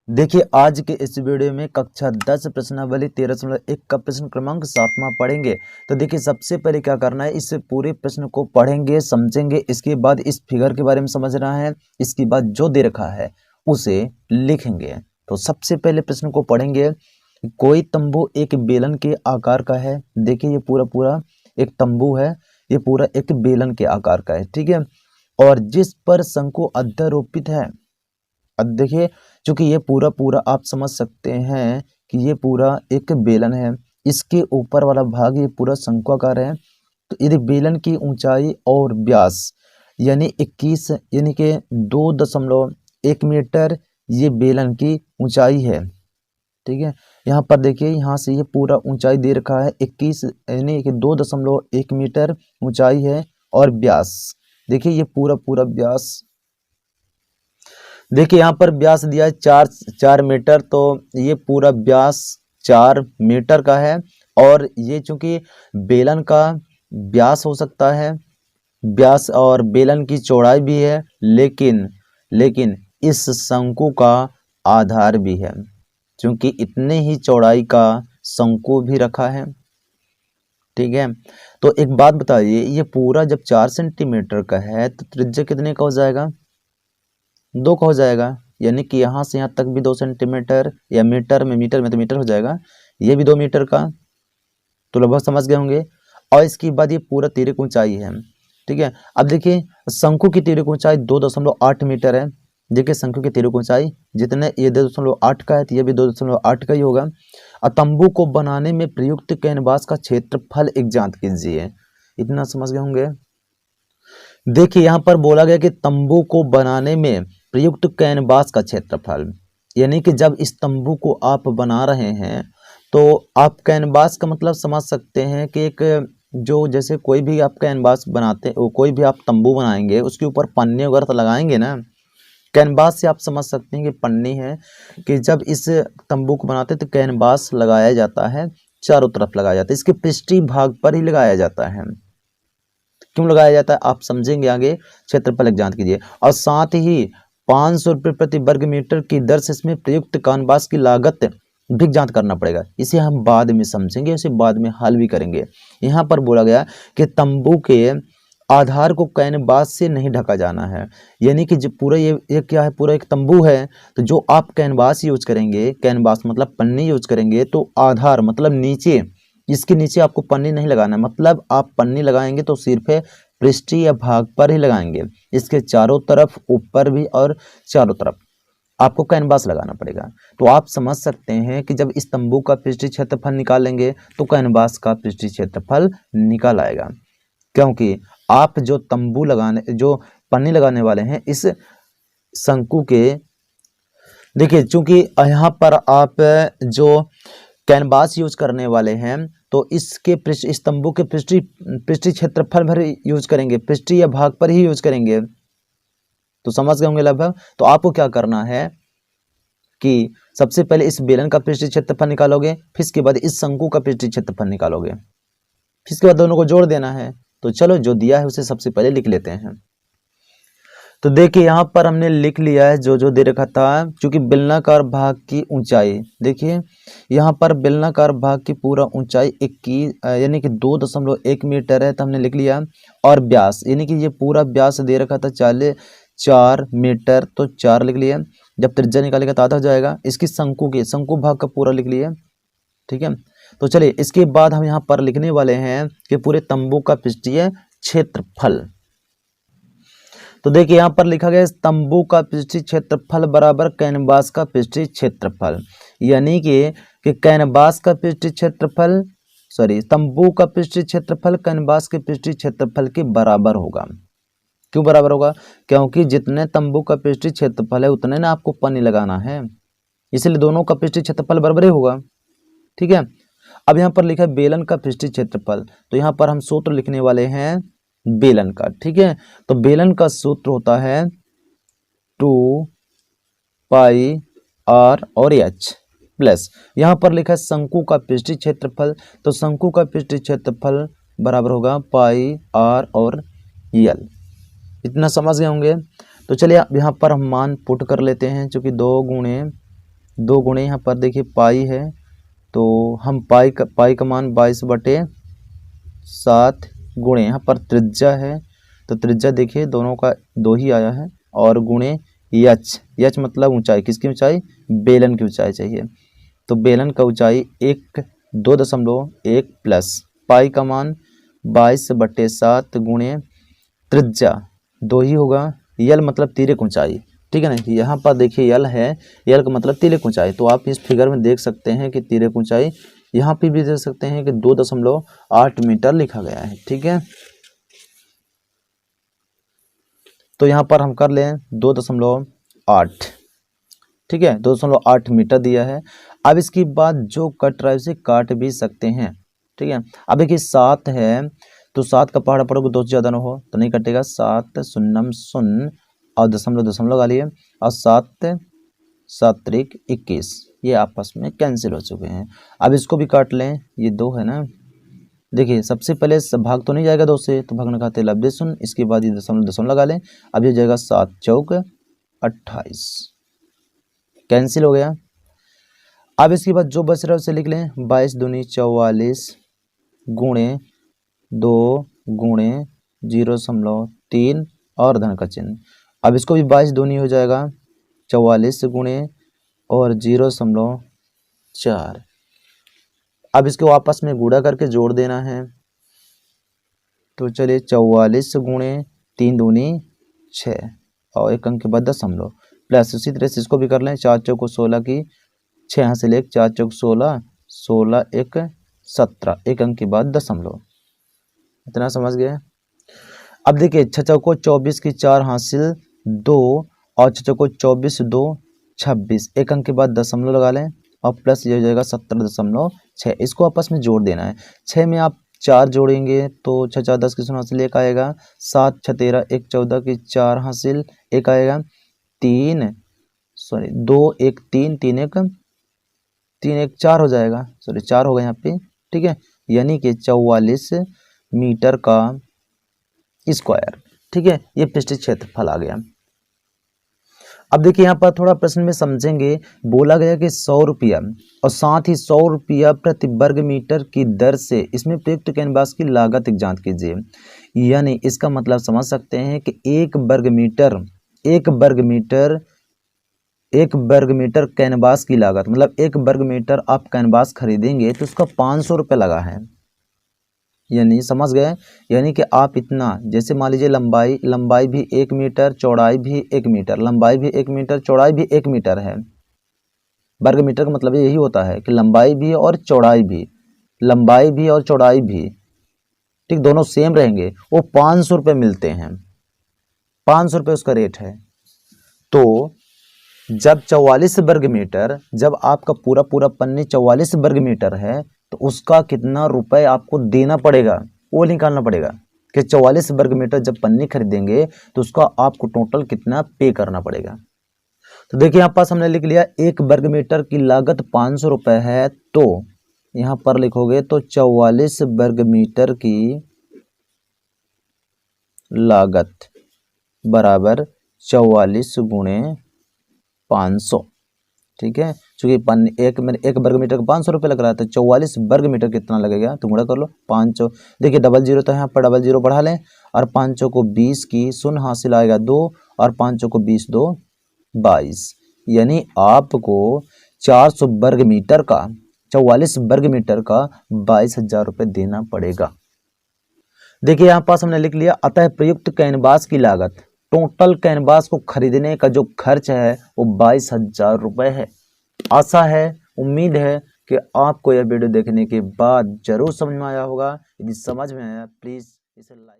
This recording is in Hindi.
देखिए आज के इस वीडियो में कक्षा 10 प्रश्नावली 13.1 का प्रश्न क्रमांक 7वां पढ़ेंगे। तो देखिए सबसे पहले क्या करना है, इस पूरे प्रश्न को पढ़ेंगे, समझेंगे, इसके बाद इस फिगर के बारे में समझना है, इसके बाद जो दे रखा है उसे लिखेंगे। तो सबसे पहले प्रश्न को पढ़ेंगे। कोई तंबू एक बेलन के आकार का है। देखिए ये पूरा पूरा एक तंबू है, ये पूरा एक बेलन के आकार का है, ठीक है। और जिस पर शंकु अध्यारोपित है। अब देखिए चूंकि ये पूरा पूरा आप समझ सकते हैं कि ये पूरा एक बेलन है, इसके ऊपर वाला भाग ये पूरा शंक्वाकार है। तो यदि बेलन की ऊंचाई और व्यास यानी 21 यानी कि 2.1 मीटर ये बेलन की ऊंचाई है, ठीक है। यहाँ पर देखिए यहाँ से ये पूरा ऊंचाई दे रखा है 21 यानी कि 2.1 मीटर ऊंचाई है। और व्यास देखिए ये पूरा पूरा व्यास, देखिए यहाँ पर व्यास दिया है 4 मीटर, तो ये पूरा व्यास 4 मीटर का है। और ये चूंकि बेलन का व्यास हो सकता है, व्यास और बेलन की चौड़ाई भी है, लेकिन इस शंकु का आधार भी है, क्योंकि इतने ही चौड़ाई का शंकु भी रखा है, ठीक है। तो एक बात बताइए, ये पूरा जब 4 सेंटीमीटर का है तो त्रिज्या कितने का हो जाएगा? 2 का हो जाएगा। यानी कि यहाँ से यहाँ तक भी 2 सेंटीमीटर, या मीटर में तो मीटर हो जाएगा, ये भी 2 मीटर का। तो लगभग समझ गए होंगे। और इसके बाद ये पूरा तिर्यक ऊंचाई है, ठीक है। अब देखिए शंकु की तिर्यक ऊंचाई 2.8 मीटर है। देखिए शंकु की तिर्यक ऊंचाई जितने ये 2.8 का है, तो ये भी 2.8 का ही होगा। और तंबू को बनाने में प्रयुक्त कैनवास का क्षेत्रफल एक ज्ञात कीजिए। इतना समझ गए होंगे। देखिए यहाँ पर बोला गया कि तंबू को बनाने में प्रयुक्त कैनवास का क्षेत्रफल, यानी कि जब इस तंबू को आप बना रहे हैं तो आप कैनवास का मतलब समझ सकते हैं कि एक जो जैसे कोई भी आप कैनवास बनाते हो, कोई भी आप तंबू बनाएंगे उसके ऊपर पन्नी वगैरह तो लगाएंगे ना। कैनवास से आप समझ सकते हैं कि पन्नी है, कि जब इस तंबू को बनाते हैं तो कैनवास लगाया जाता है, चारों तरफ लगाया जाता है, इसके पृष्ठीय भाग पर ही लगाया जाता है। क्यों लगाया जाता है आप समझेंगे आगे। क्षेत्रफल ज्ञात कीजिए। और साथ ही 500 रुपये प्रति वर्ग मीटर की दर से इसमें प्रयुक्त कैनवास की लागत भी ज्ञात करना पड़ेगा। इसे हम बाद में समझेंगे, इसे बाद में हल भी करेंगे। यहाँ पर बोला गया कि तंबू के आधार को कैनवास से नहीं ढका जाना है, यानी कि जो पूरा ये क्या है, पूरा एक तंबू है, तो जो आप कैनवास यूज करेंगे, कैनवास मतलब पन्नी यूज करेंगे, तो आधार मतलब नीचे, इसके नीचे आपको पन्नी नहीं लगाना है। मतलब आप पन्नी लगाएंगे तो सिर्फ पृष्ठीय भाग पर ही लगाएंगे, इसके चारों तरफ, ऊपर भी और चारों तरफ आपको कैनवास लगाना पड़ेगा। तो आप समझ सकते हैं कि जब इस तंबू का पृष्ठीय क्षेत्रफल निकालेंगे तो कैनवास का पृष्ठीय क्षेत्रफल निकाल आएगा, क्योंकि आप जो तंबू लगाने, जो पन्नी लगाने वाले हैं इस शंकु के, देखिए चूंकि यहाँ पर आप जो कैनवास यूज करने वाले हैं तो इसके इस तंबू के पृष्ठीय क्षेत्रफल भर यूज करेंगे, पृष्ठीय भाग पर ही यूज करेंगे। तो समझ गए होंगे लगभग। तो आपको क्या करना है कि सबसे पहले इस बेलन का पृष्ठीय क्षेत्रफल निकालोगे, फिर इसके बाद इस शंकु का पृष्ठीय क्षेत्रफल निकालोगे, फिर इसके बाद दोनों को जोड़ देना है। तो चलो जो दिया है उसे सबसे पहले लिख लेते हैं। तो देखिए यहाँ पर हमने लिख लिया है जो दे रखा था। क्योंकि बेलनाकार भाग की ऊंचाई, देखिए यहाँ पर बेलनाकार भाग की पूरा ऊंचाई 21 यानी कि 2.1 मीटर है, तो हमने लिख लिया। और व्यास यानी कि ये पूरा व्यास दे रखा था 4 मीटर, तो 4 लिख लिया। जब त्रिज्या निकालेगा तो आधा हो जाएगा। इसकी शंकु भाग का पूरा लिख लिया, ठीक है। तो चलिए इसके बाद हम यहाँ पर लिखने वाले हैं कि पूरे तंबू का पृष्ठीय क्षेत्रफल। तो देखिए यहाँ पर लिखा गया तंबू का पृष्ठीय क्षेत्रफल बराबर कैनवास का पृष्ठीय क्षेत्रफल, यानी कि कैनवास का पृष्ठीय क्षेत्रफल, तंबू का पृष्ठीय क्षेत्रफल कैनवास के पृष्ठीय क्षेत्रफल के बराबर होगा। क्यों बराबर होगा? क्योंकि जितने तंबू का पृष्ठीय क्षेत्रफल है उतने ना आपको पन्नी लगाना है, इसलिए दोनों का पृष्ठीय क्षेत्रफल बराबर ही होगा, ठीक है। अब यहाँ पर लिखा है बेलन का पृष्ठीय क्षेत्रफल, तो यहाँ पर हम सूत्र लिखने वाले हैं बेलन का, ठीक है। तो बेलन का सूत्र होता है 2 पाई आर और एच प्लस, यहाँ पर लिखा है शंकु का पृष्ठीय क्षेत्रफल, तो शंकु का पृष्ठीय क्षेत्रफल बराबर होगा पाई आर और यल। इतना समझ गए होंगे। तो चलिए यहाँ पर हम मान पुट कर लेते हैं, चूंकि 2 गुणे 2 गुणे यहाँ पर देखिए पाई है, तो हम पाई का मान 22/7 गुणे यहाँ पर त्रिज्या है, तो त्रिज्या देखिए दोनों का 2 ही आया है, और गुणे यच मतलब ऊंचाई, किसकी ऊंचाई, बेलन की ऊंचाई चाहिए। तो बेलन का ऊंचाई 2.1 प्लस पाई का मान 22/7 गुणे त्रिज्या 2 ही होगा, यल मतलब तिर्यक ऊंचाई, ठीक है ना। यहाँ पर देखिए यल है, यल का मतलब तिर्यक ऊंचाई, तो आप इस फिगर में देख सकते हैं कि तिर्यक ऊंचाई यहाँ पे भी देख सकते हैं कि 2.8 मीटर लिखा गया है, ठीक है। तो यहाँ पर हम कर लें 2.8, ठीक है, 2.8 मीटर दिया है। अब इसके बाद जो कट रहा है उसे काट भी सकते हैं, ठीक है। अब देखिए 7 है, तो 7 का पहाड़ा पड़ोगे 2 से ज़्यादा ना हो तो नहीं कटेगा, 7 शून्यम शून्य और दशमलव लगा लिए, और 7×7=21, ये आपस में कैंसिल हो चुके हैं। अब इसको भी काट लें, ये 2 है ना, देखिए सबसे पहले भाग तो नहीं जाएगा 2 से, तो भागना खाते लब्धे शून्य, इसके बाद ये दशमलव लगा लें, अब ये जाएगा 7×4=28, कैंसिल हो गया। अब इसके बाद जो बच रहा है उसे लिख लें, 22×2=44 गुणे 2 गुणे 0.3 और धन का चिन्ह। अब इसको भी 22×2 हो जाएगा, 44 गुणे और 0.4। अब इसको आपस में गुणा करके जोड़ देना है, तो चलिए 44 गुणे 3×2=6 और 1 अंक के बाद दशमलव, प्लस उसी तरह से इसको भी कर लें, 4×4=16 की 6 यहाँ से ले 4×4=16, 16×1=17, 1 अंक के बाद दशमलव, इतना समझ गए। अब देखिए 6×4=24 की 4 हासिल 2 और 6×4=24, 2×26, 1 अंक के बाद दशमलव लगा लें और प्लस ये हो जाएगा 17.6, इसको आपस में जोड़ देना है। 6 में आप 4 जोड़ेंगे तो 6×4=10 की 0 हासिल 1 आएगा, 7×6=13, 1×14 की 4 हासिल 1 आएगा, 2×1=3, 3×1=4 हो जाएगा, 4 होगा यहाँ पे, ठीक है, यानी कि 44 मीटर का स्क्वायर, ठीक है, ये पृष्ठीय क्षेत्रफल आ गया। अब देखिए यहाँ पर थोड़ा प्रश्न में समझेंगे, बोला गया कि 100 रुपया और साथ ही 100 रुपया प्रति वर्ग मीटर की दर से इसमें प्रयुक्त कैनवास की लागत ज्ञात कीजिए। यानी इसका मतलब समझ सकते हैं कि एक वर्ग मीटर कैनवास की लागत, मतलब 1 वर्ग मीटर आप कैनवास खरीदेंगे तो उसका 500 रुपये लगा है, यानी समझ गए। यानी कि आप इतना, जैसे मान लीजिए लंबाई भी 1 मीटर, चौड़ाई भी 1 मीटर, लंबाई भी 1 मीटर, चौड़ाई भी 1 मीटर है। वर्ग मीटर का मतलब यही होता है कि लंबाई भी और चौड़ाई भी, ठीक, दोनों सेम रहेंगे, वो 500 रुपये मिलते हैं, 500 रुपये उसका रेट है। तो जब 44 वर्ग मीटर, जब आपका पूरा पन्नी 44 वर्ग मीटर है तो उसका कितना रुपए आपको देना पड़ेगा वो निकालना पड़ेगा, कि 44 वर्ग मीटर जब पन्नी खरीदेंगे तो उसका आपको टोटल कितना पे करना पड़ेगा। तो देखिए यहाँ पास हमने लिख लिया 1 वर्ग मीटर की लागत 500 रुपये है, तो यहाँ पर लिखोगे तो 44 वर्ग मीटर की लागत बराबर 44 गुणे 500, ठीक है, चूंकि एक वर्ग मीटर का 500 रुपये लग रहा है, तो 44 वर्ग मीटर कितना लगेगा तो गुणा कर लो, 5, देखिए 00 तो यहाँ पर 00 बढ़ा लें, और 5×20 की 0 हासिल आएगा 2, और 5×20 22, यानी आपको 400 वर्ग मीटर का 44 वर्ग मीटर का 22,000 रुपये देना पड़ेगा। देखिए यहाँ पास हमने लिख लिया, अतः प्रयुक्त कैनवास की लागत, टोटल कैनवास को खरीदने का जो खर्च है वो 22,000 रुपये है। आशा है, उम्मीद है कि आपको यह वीडियो देखने के बाद जरूर समझ में आया होगा। यदि समझ में आया प्लीज़ इसे लाइक